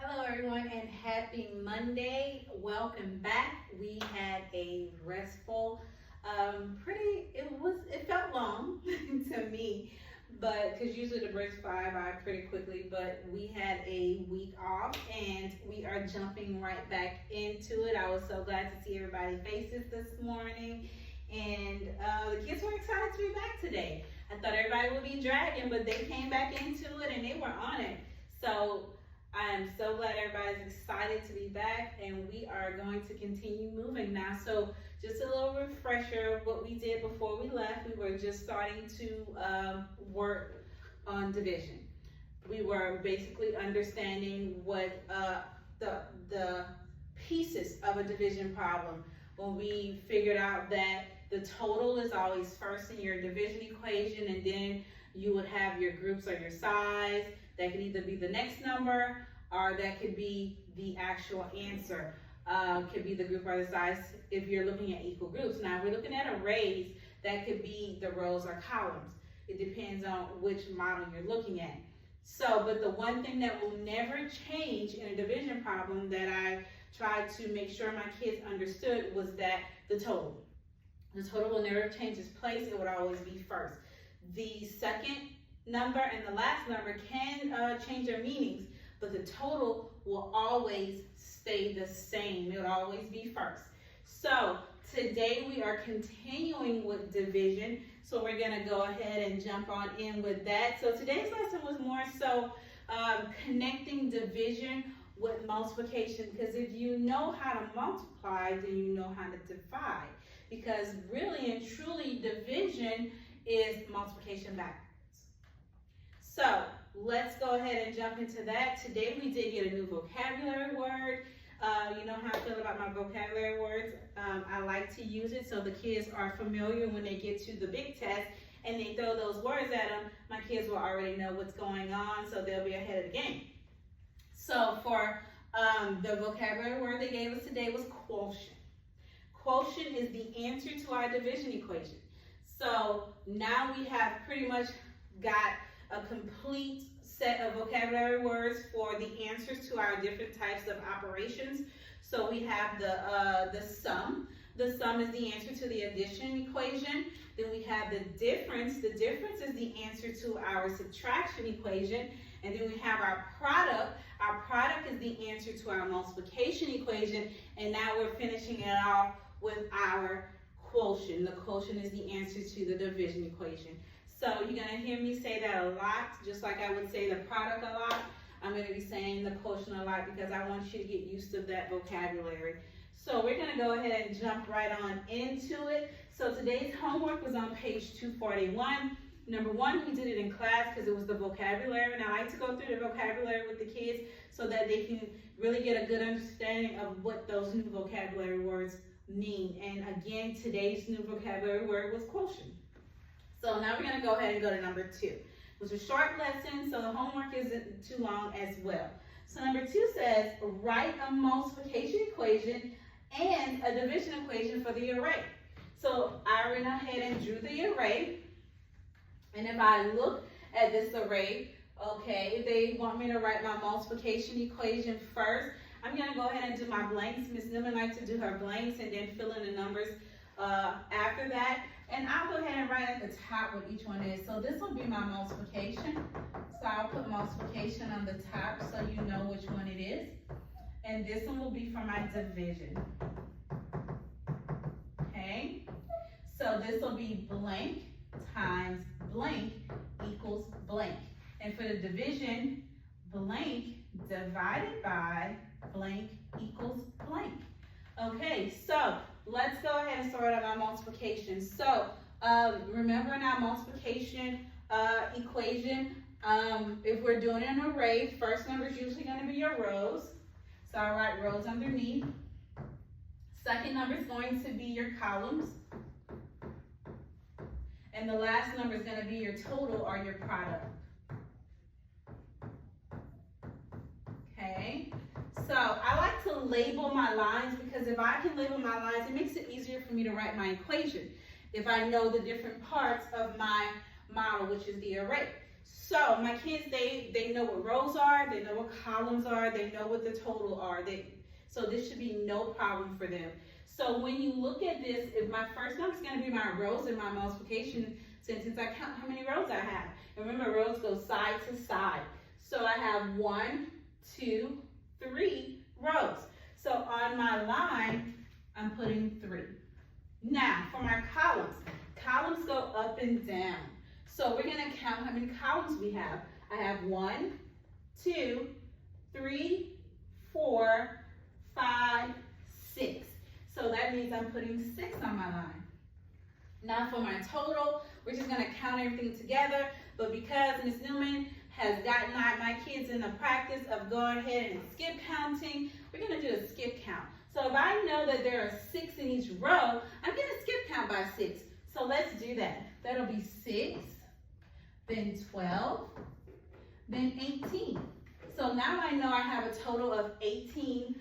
Hello everyone and happy Monday. Welcome back. We had a restful, it felt long to me, but because usually the breaks fly by pretty quickly, but we had a week off and we are jumping right back into it. I was so glad to see everybody's faces this morning and the kids were excited to be back today. I thought everybody would be dragging, but they came back into it and they were on it. So I am so glad everybody's excited to be back and we are going to continue moving now. So just a little refresher of what we did before we left. We were just starting to work on division. We were basically understanding what the pieces of a division problem. When we figured out that the total is always first in your division equation, and then you would have your groups or your size. That could either be the next number or that could be the actual answer. Could be the group or the size if you're looking at equal groups. Now, if we're looking at arrays, that could be the rows or columns. It depends on which model you're looking at. So, but the one thing that will never change in a division problem that I tried to make sure my kids understood was that the total. The total will never change its place. It would always be first. The second number and the last number can change their meanings, but the total will always stay the same. It will always be first. So today we are continuing with division. So we're going to go ahead and jump on in with that. So today's lesson was more so connecting division with multiplication, because if you know how to multiply, then you know how to divide. Because really and truly, division is multiplication backwards. So let's go ahead and jump into that. Today we did get a new vocabulary word. You know how I feel about my vocabulary words. I like to use it so the kids are familiar when they get to the big test and they throw those words at them. My kids will already know what's going on, so they'll be ahead of the game. So for the vocabulary word they gave us today was quotient. Quotient is the answer to our division equation. So now we have pretty much got a complete set of vocabulary words for the answers to our different types of operations. So we have the sum. The sum is the answer to the addition equation. Then we have the difference. The difference is the answer to our subtraction equation. And then we have our product. Our product is the answer to our multiplication equation. And now we're finishing it off with our quotient. The quotient is the answer to the division equation. So you're going to hear me say that a lot, just like I would say the product a lot. I'm going to be saying the quotient a lot because I want you to get used to that vocabulary. So we're going to go ahead and jump right on into it. So today's homework was on page 241. Number one, we did it in class because it was the vocabulary, and I like to go through the vocabulary with the kids so that they can really get a good understanding of what those new vocabulary words mean. And again, today's new vocabulary word was quotient. So now we're going to go ahead and go to number two. It was a short lesson, so the homework isn't too long as well. So number two says, write a multiplication equation and a division equation for the array. So I went ahead and drew the array. And if I look at this array, okay, they want me to write my multiplication equation first. I'm going to go ahead and do my blanks. Ms. Newman likes to do her blanks and then fill in the numbers after that. And I'll go ahead and write at the top what each one is. So this will be my multiplication. So I'll put multiplication on the top so you know which one it is. And this one will be for my division. Okay? So this will be blank times blank equals blank. And for the division, blank divided by blank equals blank. Okay, so let's go ahead and sort out our multiplication. So remember in our multiplication equation, if we're doing an array, first number is usually going to be your rows. So I'll write rows underneath. Second number is going to be your columns. And the last number is going to be your total or your product. Okay? So I like to label my lines because if I can label my lines, it makes it easier for me to write my equation if I know the different parts of my model, which is the array. So my kids, they know what rows are, they know what columns are, they know what the total are. So this should be no problem for them. So when you look at this, if my first number is going to be my rows in my multiplication sentence, I count how many rows I have. And remember, rows go side to side. So I have 1, 2, 3 rows. So on my line, I'm putting 3. Now, for my columns, columns go up and down. So we're going to count how many columns we have. I have 1, 2, 3, 4, 5, 6. So that means I'm putting 6 on my line. Now for my total, we're just going to count everything together. But because Ms. Newman has gotten my kids in the practice of going ahead and skip counting, we're going to do a skip count. So if I know that there are 6 in each row, I'm going to skip count by 6. So let's do that. That'll be 6, then 12, then 18. So now I know I have a total of 18,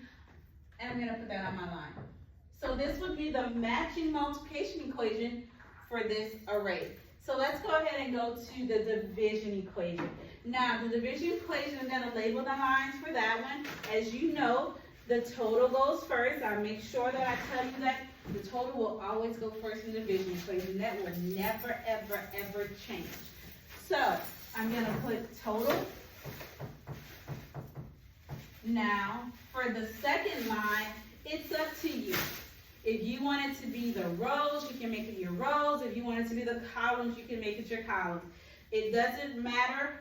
and I'm going to put that on my line. So this would be the matching multiplication equation for this array. So let's go ahead and go to the division equation. Now, the division equation, I'm going to label the lines for that one. As you know, the total goes first. I'll make sure that I tell you that the total will always go first in the division equation. That will never, ever, ever change. So I'm going to put total. Now, for the second line, it's up to you. If you want it to be the rows, you can make it your rows. If you want it to be the columns, you can make it your columns. It doesn't matter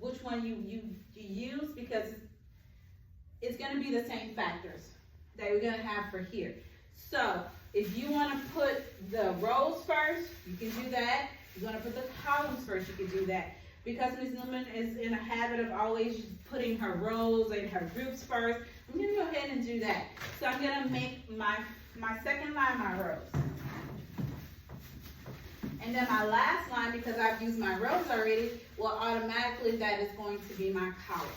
which one you use, because it's going to be the same factors that we're going to have for here. So if you want to put the rows first, you can do that. If you want to put the columns first, you can do that. Because Ms. Newman is in a habit of always putting her rows and her groups first, I'm going to go ahead and do that. So I'm going to make my second line my rows. And then my last line, because I've used my rows already, well, automatically that is going to be my columns.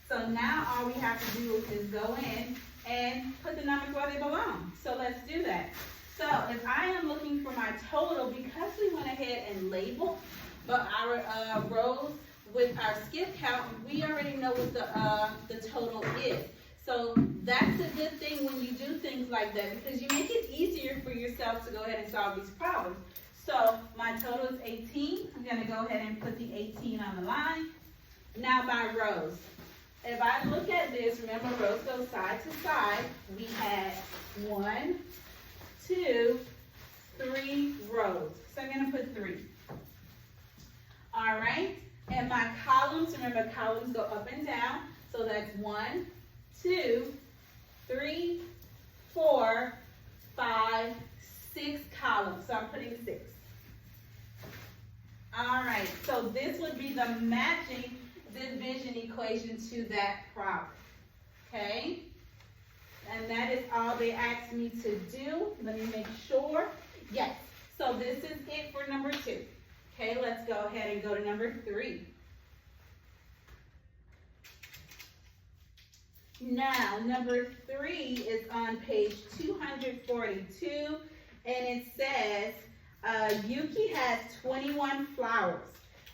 So now all we have to do is go in and put the numbers where they belong. So let's do that. So if I am looking for my total, because we went ahead and labeled our rows with our skip count, we already know what the total is. So that's a good thing when you do things like that, because you make it easier for yourself to go ahead and solve these problems. So my total is 18. I'm going to go ahead and put the 18 on the line. Now my rows. If I look at this, remember rows go side to side. We had 1, 2, 3 rows. So I'm going to put 3. All right. And my columns, remember columns go up and down. So that's 1, 2, 3, 4, 5, 6 columns. So I'm putting 6. All right, so this would be the matching division equation to that problem. Okay? And that is all they asked me to do. Let me make sure. Yes. So this is it for number 2. Okay, let's go ahead and go to number 3. Now, number 3 is on page 242, and it says, Yuki has 21 flowers.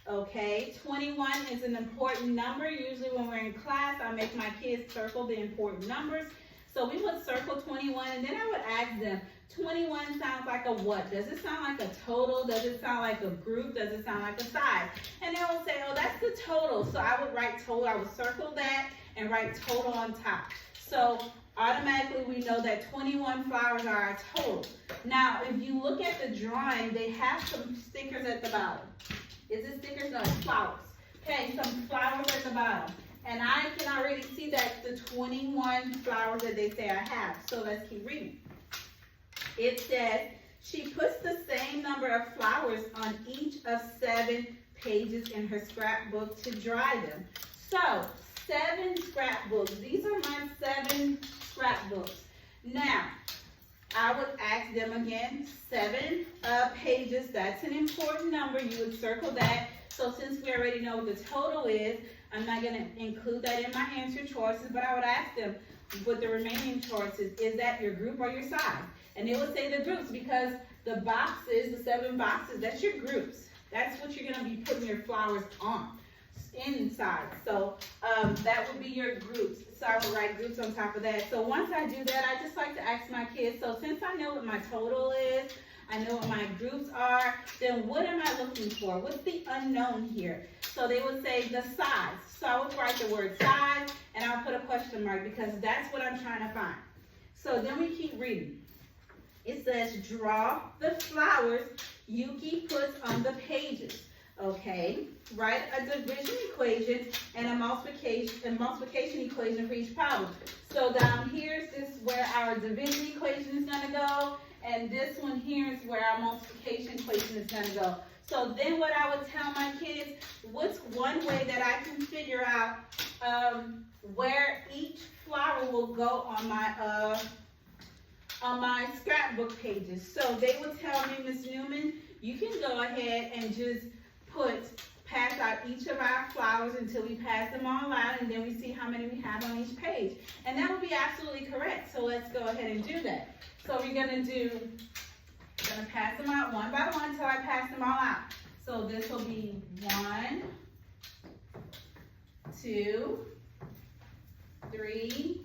Okay, 21 is an important number. Usually when we're in class, I make my kids circle the important numbers. So we would circle 21, and then I would ask them, 21 sounds like a what? Does it sound like a total? Does it sound like a group? Does it sound like a size? And they would say, oh, that's the total. So I would write total. I would circle that and write total on top. So automatically we know that 21 flowers are our total. Now, if you look at the drawing, they have some stickers at the bottom. Is it stickers? No, it's flowers. Okay, some flowers at the bottom. And I can already see that the 21 flowers that they say I have. So let's keep reading. It says, she puts the same number of flowers on each of 7 pages in her scrapbook to dry them. So, 7 scrapbooks. These are my 7 scrapbooks. Now, I would ask them again, 7 pages. That's an important number. You would circle that. So since we already know what the total is, I'm not going to include that in my answer choices, but I would ask them with the remaining choices, is that your group or your size? And they would say the groups, because the boxes, the 7 boxes, that's your groups. That's what you're gonna be putting your flowers on, inside. So that would be your groups. So I would write groups on top of that. So once I do that, I just like to ask my kids, so since I know what my total is, I know what my groups are, then what am I looking for? What's the unknown here? So they would say the size. So I would write the word size, and I'll put a question mark because that's what I'm trying to find. So then we keep reading. It says, draw the flowers Yuki puts on the pages. Okay, write a division equation and a multiplication equation for each problem. So down here, this is where our division equation is going to go, and this one here is where our multiplication equation is going to go. So then what I would tell my kids, what's one way that I can figure out where each flower will go on my scrapbook pages. So they would tell me, Ms. Newman, you can go ahead and just pass out each of our flowers until we pass them all out, and then we see how many we have on each page. And that would be absolutely correct. So let's go ahead and do that. So we're gonna pass them out one by one until I pass them all out. So this will be 1, 2, 3,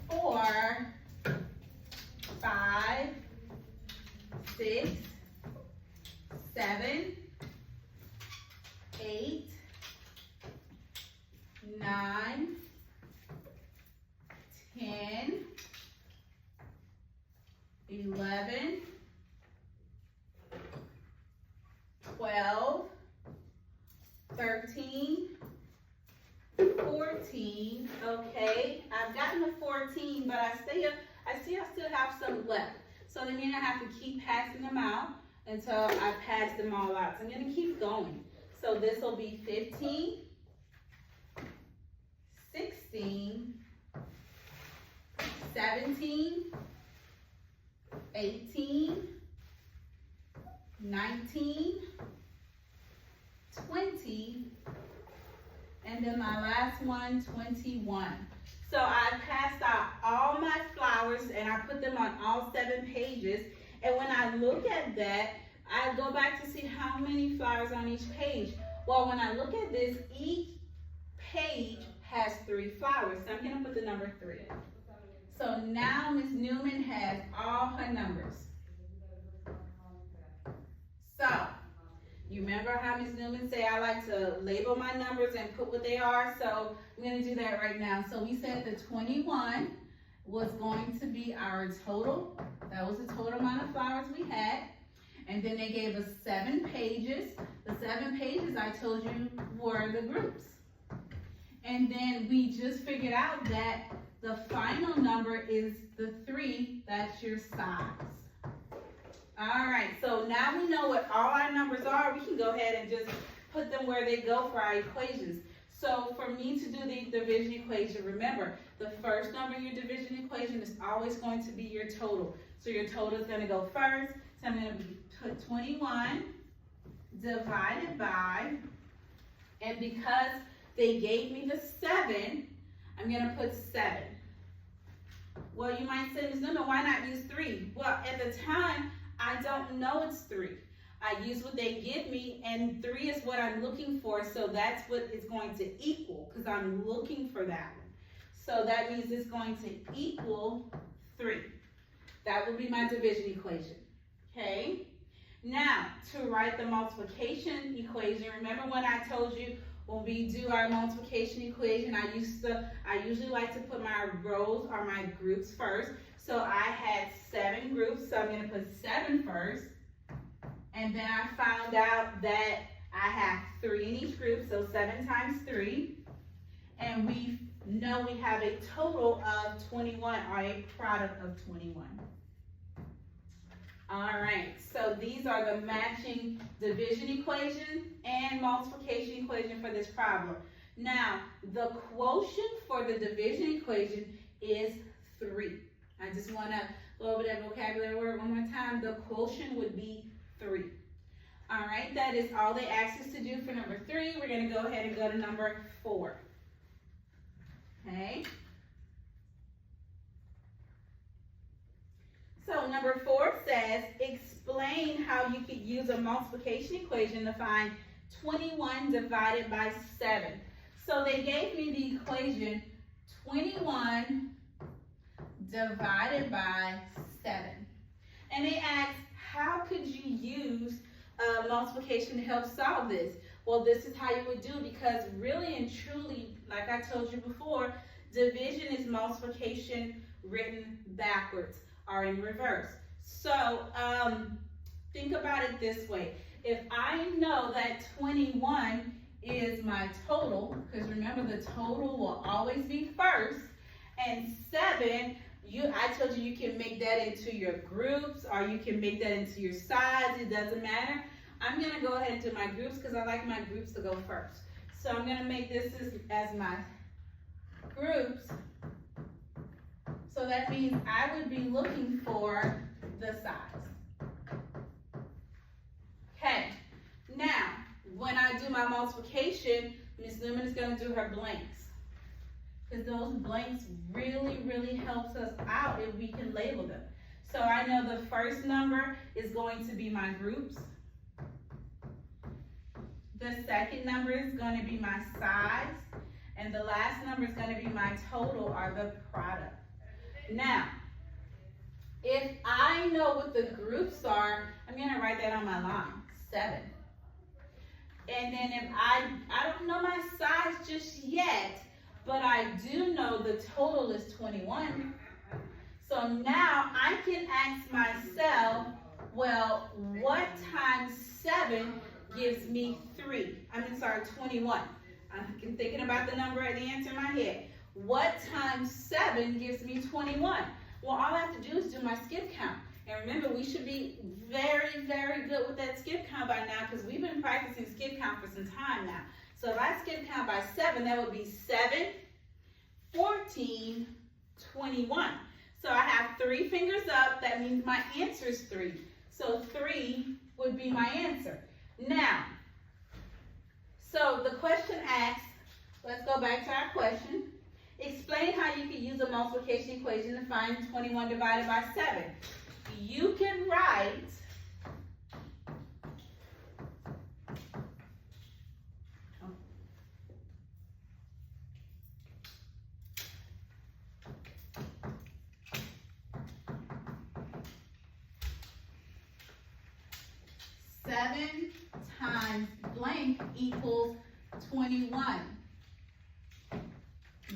4, 5, 6, 7, 8, 9, 10, 11, 12, 13, 14. Okay, I've gotten to 14, but I see I still have some left. So that means I have to keep passing them out until I pass them all out. So I'm going to keep going. So this will be 15, 16, 17, 18, 19, 20, and then my last one, 21. So I passed out all my flowers and I put them on all 7 pages. And when I look at that, I go back to see how many flowers on each page. Well, when I look at this, each page has 3 flowers. So I'm going to put the number 3. So now Ms. Newman has all her numbers. So, you remember how Ms. Newman said I like to label my numbers and put what they are? So I'm going to do that right now. So we said the 21 was going to be our total. That was the total amount of flowers we had. And then they gave us 7 pages. The 7 pages I told you were the groups. And then we just figured out that the final number is the 3, that's your size. All right, so now we know what all our numbers are. We can go ahead and just put them where they go for our equations. So for me to do the division equation, remember, the first number in your division equation is always going to be your total. So your total is going to go first. So I'm going to put 21 divided by, and because they gave me the 7, I'm going to put 7. Well, you might say, Ms. Newman, why not use 3? Well, at the time, I don't know it's 3. I use what they give me, and 3 is what I'm looking for, so that's what it's going to equal, because I'm looking for that one. So that means it's going to equal 3. That would be my division equation, okay? Now, to write the multiplication equation, remember when I told you when we do our multiplication equation, I usually like to put my rows or my groups first. So I had 7 groups, so I'm going to put 7 first. And then I found out that I have 3 in each group, so 7 times 3. And we know we have a total of 21, or a product of 21. All right, so these are the matching division equation and multiplication equation for this problem. Now, the quotient for the division equation is 3. I just want to go over that vocabulary word one more time. The quotient would be 3. All right, that is all they asked us to do for number 3. We're going to go ahead and go to number 4. Okay. So number 4 says, explain how you could use a multiplication equation to find 21 divided by 7. So they gave me the equation 21 divided by 7. And they asked, how could you use multiplication to help solve this? Well, this is how you would do it, because really and truly, like I told you before, division is multiplication written backwards or in reverse. So think about it this way. If I know that 21 is my total, because remember the total will always be first, and 7, I told you you can make that into your groups or you can make that into your sides, it doesn't matter. I'm going to go ahead and do my groups because I like my groups to go first. So I'm going to make this as my groups. So that means I would be looking for the size. Okay, now when I do my multiplication, Ms. Newman is going to do her blanks. Because those blanks really, really helps us out if we can label them. So I know the first number is going to be my groups. The second number is going to be my size. And the last number is going to be my total or the product. Now, if I know what the groups are, I'm going to write that on my line, 7. And then if I don't know my size just yet, but I do know the total is 21. So now I can ask myself, well, what times 7 gives me 21? I'm thinking about the number at the answer in my head. What times 7 gives me 21? Well, all I have to do is do my skip count. And remember, we should be very, very good with that skip count by now, because we've been practicing skip count for some time now. So if I skip count by 7, that would be 7, 14, 21. So I have 3 fingers up. That means my answer is 3. So 3 would be my answer. Now, so the question asks, let's go back to our question. Explain how you can use a multiplication equation to find 21 divided by 7. You can write 7 times blank equals 21.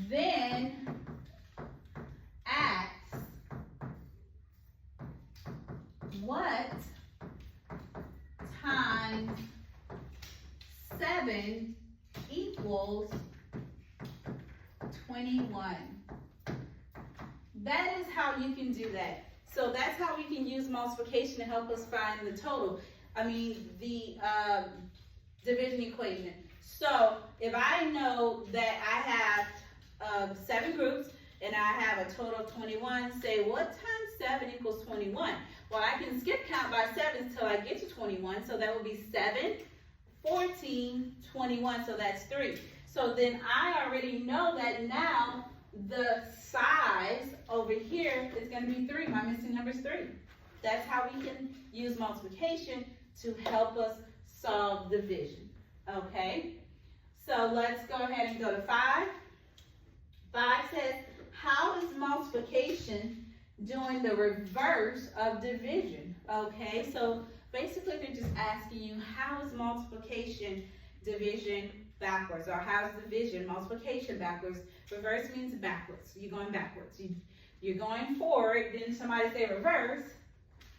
Then ask, what times 7 equals 21? That is how you can do that. So that's how we can use multiplication to help us find the total. The division equation. So if I know that I have 7 groups and I have a total of 21, say what times 7 equals 21? Well, I can skip count by 7 until I get to 21. So that would be 7, 14, 21. So that's 3. So then I already know that now the size over here is going to be 3. My missing number is 3. That's how we can use multiplication to help us solve division. Okay? So let's go ahead and go to 5. 5 says, how is multiplication doing the reverse of division? Okay, so basically they're just asking you, how is multiplication division backwards? Or how is division multiplication backwards? Reverse means backwards. You're going backwards. You're going forward, then somebody say reverse,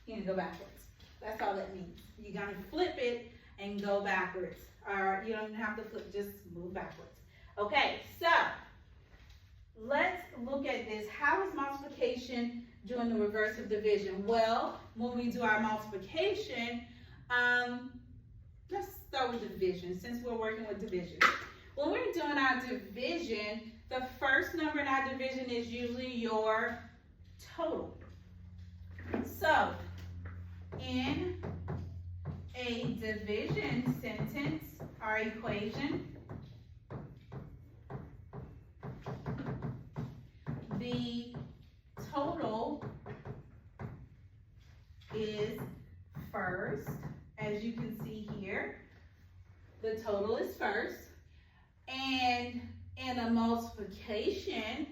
you're going to go backwards. That's all that means. You're going to flip it and go backwards. Or you don't even have to flip, just move backwards. Okay, so let's look at this. How is multiplication doing the reverse of division? Well, when we do our multiplication, let's start with division since we're working with division. When we're doing our division, the first number in our division is usually your total. So, in a division sentence or equation, the total And in a multiplication,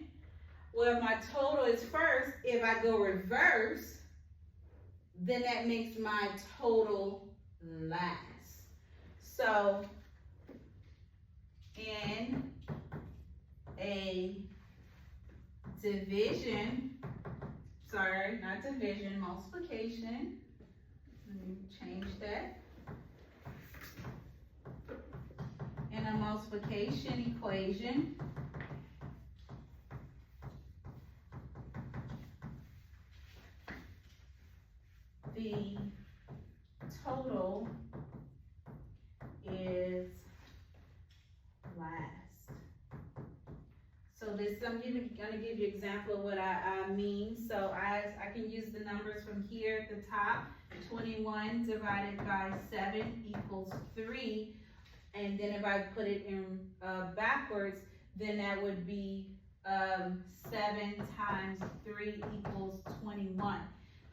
where my total is first, if I go reverse, then that makes my total last. So in a division, sorry, not division, multiplication. Let me change that. In a multiplication equation, the total is last. So this, I'm gonna give you an example of what I mean. So I can use the numbers from here at the top. 21 divided by 7 equals 3. And then if I put it in backwards, then that would be 7 times 3 equals 21.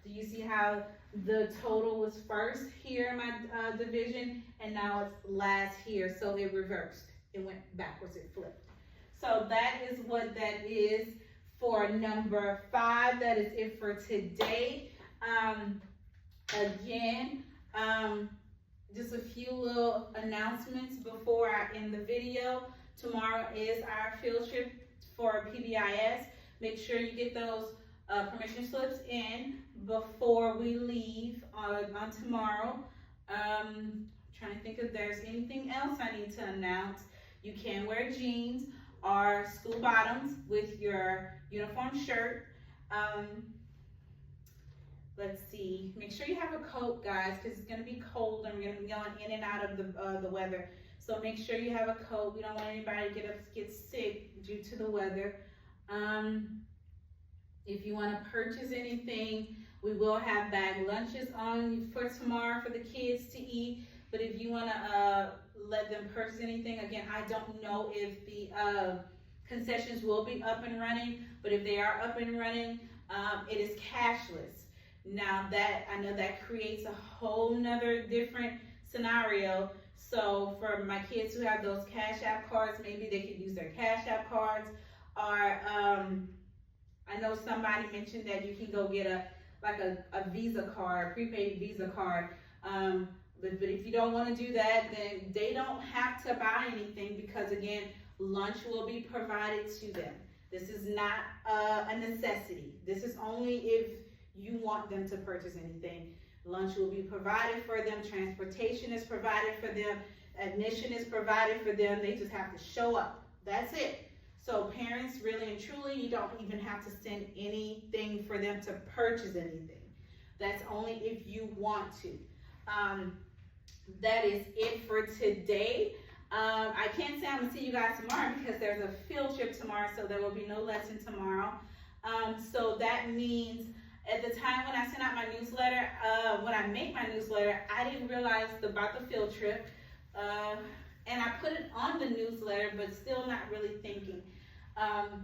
Do you see how the total was first here in my division, and now it's last here, so it reversed. It went backwards, it flipped. So that is what that is for number 5. That is it for today. Again, just a few little announcements before I end the video. Tomorrow is our field trip for PBIS. Make sure you get those permission slips in before we leave on tomorrow. Trying to think if there's anything else I need to announce. You can wear jeans or school bottoms with your uniform shirt. Let's see, make sure you have a coat, guys, because it's going to be cold and we're going to be going in and out of the weather. So make sure you have a coat. We don't want anybody to get sick due to the weather. If you want to purchase anything, we will have bag lunches on for tomorrow for the kids to eat. But if you want to let them purchase anything, again, I don't know if the concessions will be up and running, but if they are up and running, it is cashless. Now that, I know that creates a whole nother different scenario. So for my kids who have those Cash App cards, maybe they could use their Cash App cards. Or I know somebody mentioned that you can go get a Visa card, prepaid Visa card. But if you don't want to do that, then they don't have to buy anything, because again, lunch will be provided to them. This is not a necessity. This is only if you want them to purchase anything. Lunch will be provided for them. Transportation is provided for them. Admission is provided for them. They just have to show up. That's it. So parents, really and truly, you don't even have to send anything for them to purchase anything. That's only if you want to. That is it for today. I can't say I'm going to see you guys tomorrow because there's a field trip tomorrow, so there will be no lesson tomorrow. So that means at the time when I sent out my newsletter, when I make my newsletter, I didn't realize about the field trip. And I put it on the newsletter, but still not really thinking.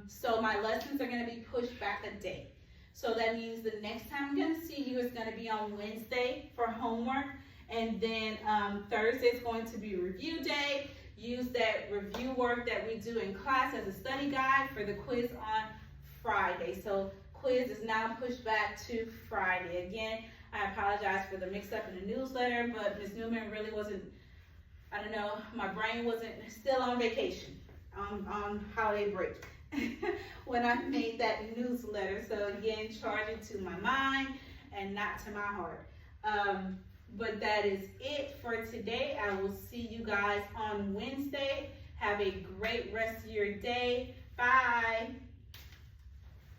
So my lessons are going to be pushed back a day. So that means the next time I'm going to see you is going to be on Wednesday for homework. And then Thursday is going to be review day. Use that review work that we do in class as a study guide for the quiz on Friday. So quiz is now pushed back to Friday. Again, I apologize for the mix-up in the newsletter, but Ms. Newman really wasn't, I don't know, my brain wasn't still on vacation on holiday break when I made that newsletter. So again, charge it to my mind and not to my heart. But that is it for today. I will see you guys on Wednesday. Have a great rest of your day. Bye.